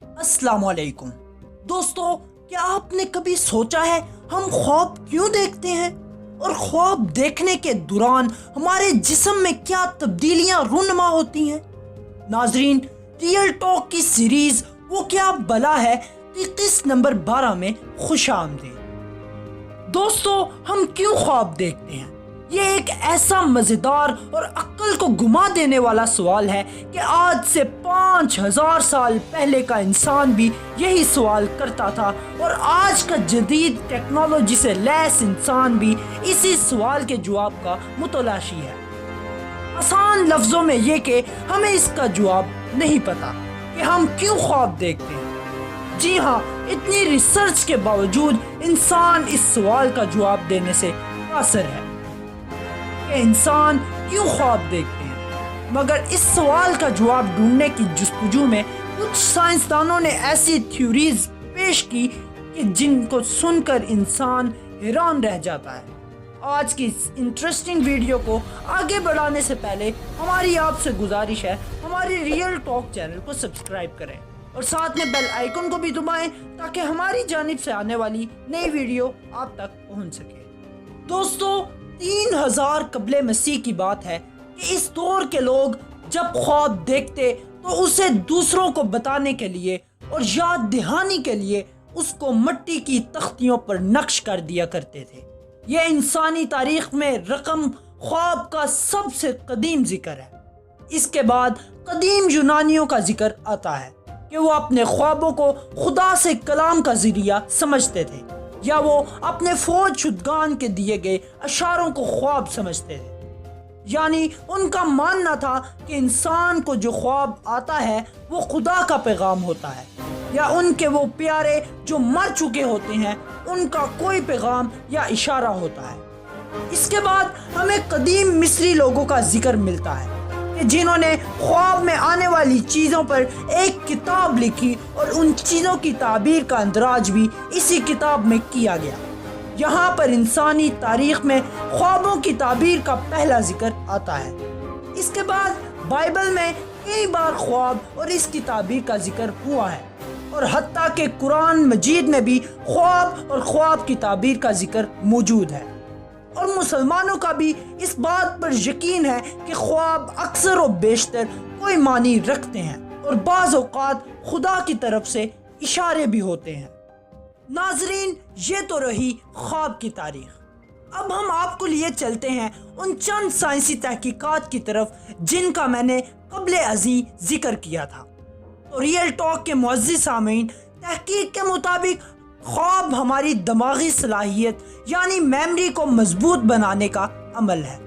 السلام علیکم دوستو، کیا آپ نے کبھی سوچا ہے ہم خواب کیوں دیکھتے ہیں اور خواب دیکھنے کے دوران ہمارے جسم میں کیا تبدیلیاں رونما ہوتی ہیں؟ ناظرین، ریئل ٹاک کی سیریز وہ کیا بلا ہے کہ قسط نمبر 12 میں خوش آمدید۔ دوستو، ہم کیوں خواب دیکھتے ہیں؟ یہ ایک ایسا مزیدار اور عقل کو گھما دینے والا سوال ہے کہ آج سے 5000 سال پہلے کا انسان بھی یہی سوال کرتا تھا، اور آج کا جدید ٹیکنالوجی سے لیس انسان بھی اسی سوال کے جواب کا متلاشی ہے۔ آسان لفظوں میں یہ کہ ہمیں اس کا جواب نہیں پتا کہ ہم کیوں خواب دیکھتے ہیں۔ جی ہاں، اتنی ریسرچ کے باوجود انسان اس سوال کا جواب دینے سے قاصر ہے کہ انسان کیوں خواب دیکھتے ہیں۔ مگر اس سوال کا جواب ڈھونڈنے کی جستجو میں کچھ سائنسدانوں نے ایسی تھیوریز پیش کی کہ جن کو سن کر انسان حیران رہ جاتا ہے۔ آج کی اس انٹرسٹنگ ویڈیو کو آگے بڑھانے سے پہلے ہماری آپ سے گزارش ہے، ہماری ریئل ٹاک چینل کو سبسکرائب کریں اور ساتھ میں بیل آئیکن کو بھی دبائیں تاکہ ہماری جانب سے آنے والی نئی ویڈیو آپ تک پہنچ سکے۔ دوستو، 3000 قبل مسیح کی بات ہے کہ اس دور کے لوگ جب خواب دیکھتے تو اسے دوسروں کو بتانے کے لیے اور یاد دہانی کے لیے اس کو مٹی کی تختیوں پر نقش کر دیا کرتے تھے۔ یہ انسانی تاریخ میں رقم خواب کا سب سے قدیم ذکر ہے۔ اس کے بعد قدیم یونانیوں کا ذکر آتا ہے کہ وہ اپنے خوابوں کو خدا سے کلام کا ذریعہ سمجھتے تھے، یا وہ اپنے فوج شدگان کے دیے گئے اشاروں کو خواب سمجھتے تھے۔ یعنی ان کا ماننا تھا کہ انسان کو جو خواب آتا ہے وہ خدا کا پیغام ہوتا ہے، یا ان کے وہ پیارے جو مر چکے ہوتے ہیں ان کا کوئی پیغام یا اشارہ ہوتا ہے۔ اس کے بعد ہمیں قدیم مصری لوگوں کا ذکر ملتا ہے کہ جنہوں نے خواب میں آنے والی چیزوں پر ایک کتاب لکھی، اور ان چیزوں کی تعبیر کا اندراج بھی اسی کتاب میں کیا گیا۔ یہاں پر انسانی تاریخ میں خوابوں کی تعبیر کا پہلا ذکر آتا ہے۔ اس کے بعد بائبل میں کئی بار خواب اور اس کی تعبیر کا ذکر ہوا ہے، اور حتیٰ کہ قرآن مجید میں بھی خواب اور خواب کی تعبیر کا ذکر موجود ہے۔ اور مسلمانوں کا بھی اس بات پر یقین ہے کہ خواب اکثر و بیشتر کوئی معنی رکھتے ہیں، اور بعض اوقات خدا کی طرف سے اشارے بھی ہوتے ہیں۔ ناظرین، یہ تو رہی خواب کی تاریخ۔ اب ہم آپ کو لیے چلتے ہیں ان چند سائنسی تحقیقات کی طرف جن کا میں نے قبل ازیں ذکر کیا تھا۔ تو ریئل ٹاک کے معزز سامعین، تحقیق کے مطابق خواب ہماری دماغی صلاحیت یعنی میموری کو مضبوط بنانے کا عمل ہے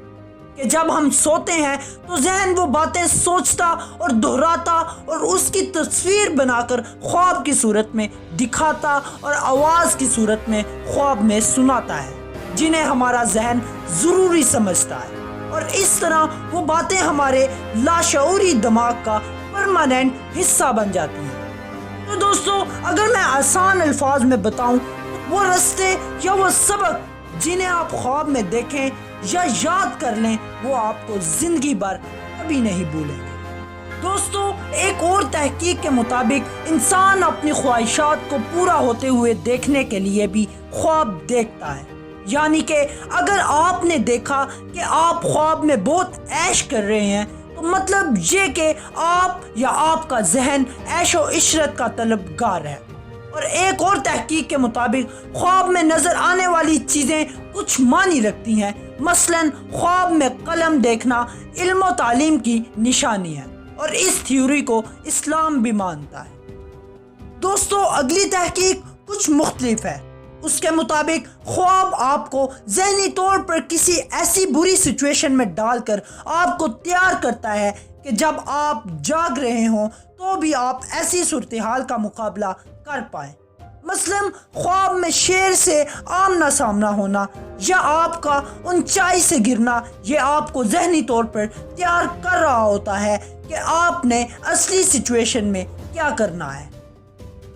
کہ جب ہم سوتے ہیں تو ذہن وہ باتیں سوچتا اور دہراتا اور اس کی تصویر بنا کر خواب کی صورت میں دکھاتا اور آواز کی صورت میں خواب میں سناتا ہے، جنہیں ہمارا ذہن ضروری سمجھتا ہے، اور اس طرح وہ باتیں ہمارے لاشعوری دماغ کا پرماننٹ حصہ بن جاتی ہیں۔ تو دوستو، اگر میں آسان الفاظ میں بتاؤں، وہ رستے یا وہ سبق جنہیں آپ خواب میں دیکھیں یا یاد کر لیں، وہ آپ کو زندگی بھر کبھی نہیں بھولیں گے۔ دوستو، ایک اور تحقیق کے مطابق انسان اپنی خواہشات کو پورا ہوتے ہوئے دیکھنے کے لیے بھی خواب دیکھتا ہے۔ یعنی کہ اگر آپ نے دیکھا کہ آپ خواب میں بہت عیش کر رہے ہیں، تو مطلب یہ کہ آپ یا آپ کا ذہن عیش و عشرت کا طلبگار ہے۔ اور ایک اور تحقیق کے مطابق خواب میں نظر آنے والی چیزیں کچھ معنی رکھتی ہیں۔ مثلاً خواب میں قلم دیکھنا علم و تعلیم کی نشانی ہے، اور اس تھیوری کو اسلام بھی مانتا ہے۔ دوستو، اگلی تحقیق کچھ مختلف ہے۔ اس کے مطابق خواب آپ کو ذہنی طور پر کسی ایسی بری سچویشن میں ڈال کر آپ کو تیار کرتا ہے کہ جب آپ جاگ رہے ہوں تو بھی آپ ایسی صورتحال کا مقابلہ کر پائیں۔ مثلا خواب میں شیر سے آمنا سامنا ہونا یا آپ کا اونچائی سے گرنا، یہ آپ کو ذہنی طور پر تیار کر رہا ہوتا ہے کہ آپ نے اصلی سچویشن میں کیا کرنا ہے۔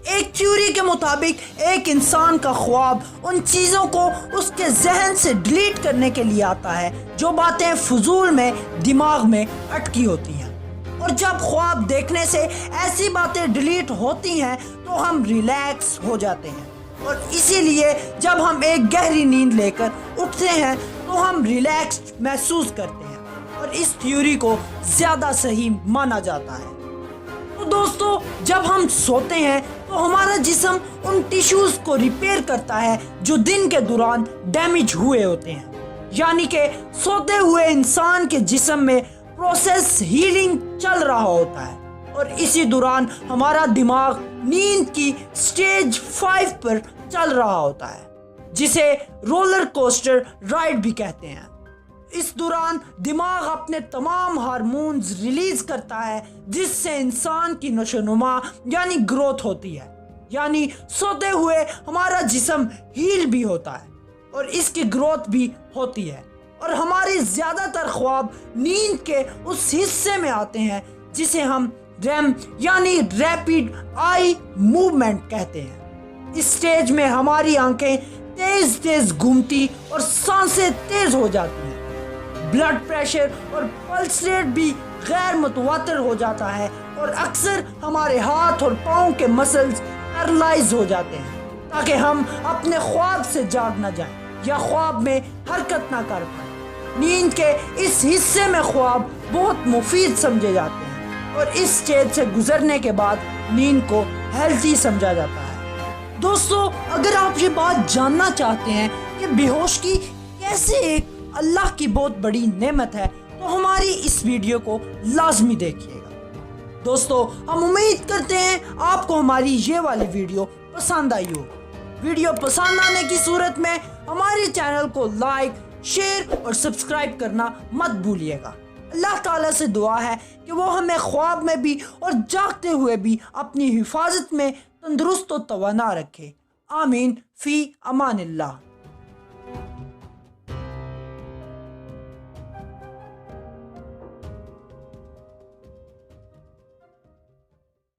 ایک تھیوری کے مطابق ایک انسان کا خواب ان چیزوں کو اس کے ذہن سے ڈیلیٹ کرنے کے لیے آتا ہے جو باتیں فضول میں دماغ میں اٹکی ہوتی ہیں۔ اور جب خواب دیکھنے سے ایسی باتیں ڈیلیٹ ہوتی ہیں تو ہم ریلیکس ہو جاتے ہیں، اور اسی لیے جب ہم ایک گہری نیند لے کر اٹھتے ہیں تو ہم ریلیکس محسوس کرتے ہیں، اور اس تھیوری کو زیادہ صحیح مانا جاتا ہے۔ تو دوستو، جب ہم سوتے ہیں تو ہمارا جسم ان ٹیشوز کو ریپیئر کرتا ہے جو دن کے دوران ڈیمیج ہوئے ہوتے ہیں، یعنی کہ سوتے ہوئے انسان کے جسم میں پروسیس ہیلنگ چل رہا ہوتا ہے، اور اسی دوران ہمارا دماغ نیند کی سٹیج 5 پر چل رہا ہوتا ہے، جسے رولر کوسٹر رائڈ بھی کہتے ہیں۔ اس دوران دماغ اپنے تمام ہارمونز ریلیز کرتا ہے جس سے انسان کی نشو و نما یعنی گروتھ ہوتی ہے، یعنی سوتے ہوئے ہمارا جسم ہیل بھی ہوتا ہے اور اس کی گروتھ بھی ہوتی ہے، اور ہماری زیادہ تر خواب نیند کے اس حصے میں آتے ہیں جسے ہم REM یعنی ریپڈ آئی موومنٹ کہتے ہیں۔ اس سٹیج میں ہماری آنکھیں تیز تیز گھومتی اور سانسیں تیز ہو جاتی ہیں، بلڈ پریشر اور پلس ریٹ بھی غیر متواتر ہو جاتا ہے، اور اکثر ہمارے ہاتھ اور پاؤں کے مسلز پیرالائز ہو جاتے ہیں تاکہ ہم اپنے خواب سے جاگ نہ جائیں یا خواب میں حرکت نہ کر پائیں۔ نیند کے اس حصے میں خواب بہت مفید سمجھے جاتے ہیں، اور اس سٹیج سے گزرنے کے بعد نیند کو ہیلتھی سمجھا جاتا ہے۔ دوستو، اگر آپ یہ بات جاننا چاہتے ہیں کہ بے ہوشگی کیسے ایک اللہ کی بہت بڑی نعمت ہے تو ہماری اس ویڈیو کو لازمی دیکھیے گا۔ دوستو، ہم امید کرتے ہیں آپ کو ہماری یہ والی ویڈیو پسند آئی ہو۔ ویڈیو پسند آنے کی صورت میں ہمارے چینل کو لائک، شیئر اور سبسکرائب کرنا مت بھولیے گا۔ اللہ تعالیٰ سے دعا ہے کہ وہ ہمیں خواب میں بھی اور جاگتے ہوئے بھی اپنی حفاظت میں تندرست و توانا رکھے۔ آمین فی امان اللہ۔